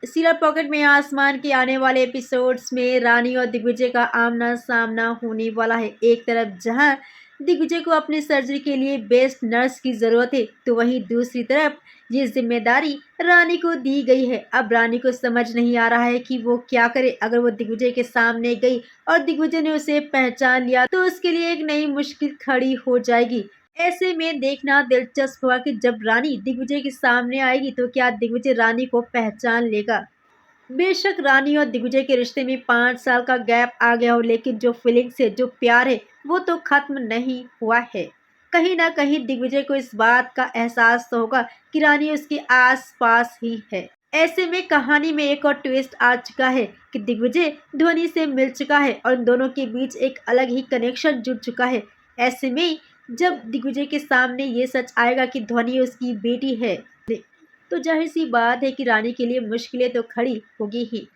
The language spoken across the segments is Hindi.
सीरियल पॉकेट में आसमान के आने वाले एपिसोड्स में रानी और दिग्विजय का आमना सामना होने वाला है। एक तरफ जहां दिग्विजय को अपनी सर्जरी के लिए बेस्ट नर्स की जरूरत है, तो वहीं दूसरी तरफ ये जिम्मेदारी रानी को दी गई है। अब रानी को समझ नहीं आ रहा है कि वो क्या करे। अगर वो दिग्विजय के सामने गई और दिग्विजय ने उसे पहचान लिया तो उसके लिए एक नई मुश्किल खड़ी हो जाएगी। ऐसे में देखना दिलचस्प हुआ कि जब रानी दिग्विजय के सामने आएगी तो क्या दिग्विजय रानी को पहचान लेगा। बेशक रानी और दिग्विजय के रिश्ते में 5 साल का गैप आ गया हो, लेकिन जो फीलिंग्स है, जो प्यार है, वो तो खत्म नहीं हुआ है। कहीं ना कहीं दिग्विजय को इस बात का एहसास तो होगा कि रानी उसके आस पास ही है। ऐसे में कहानी में एक और ट्विस्ट आ चुका है कि दिग्विजय ध्वनि से मिल चुका है और इन दोनों के बीच एक अलग ही कनेक्शन जुड़ चुका है। ऐसे में जब दिग्विजय के सामने ये सच आएगा कि ध्वनि उसकी बेटी है, तो जाहिर सी बात है कि रानी के लिए मुश्किलें तो खड़ी होगी ही।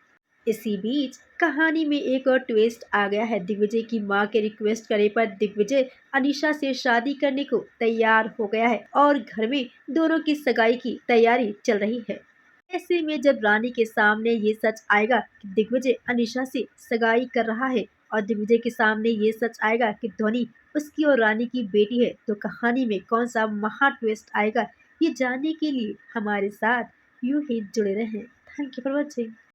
इसी बीच कहानी में एक और ट्विस्ट आ गया है। दिग्विजय की मां के रिक्वेस्ट करने पर दिग्विजय अनीशा से शादी करने को तैयार हो गया है और घर में दोनों की सगाई की तैयारी चल रही है। ऐसे में जब रानी के सामने ये सच आएगा कि दिग्विजय अनीशा से सगाई कर रहा है और दिग्विजय के सामने ये सच आएगा कि ध्वनि उसकी और रानी की बेटी है, तो कहानी में कौन सा महा ट्विस्ट आएगा, ये जानने के लिए हमारे साथ यूं ही जुड़े रहें। Thank you for watching.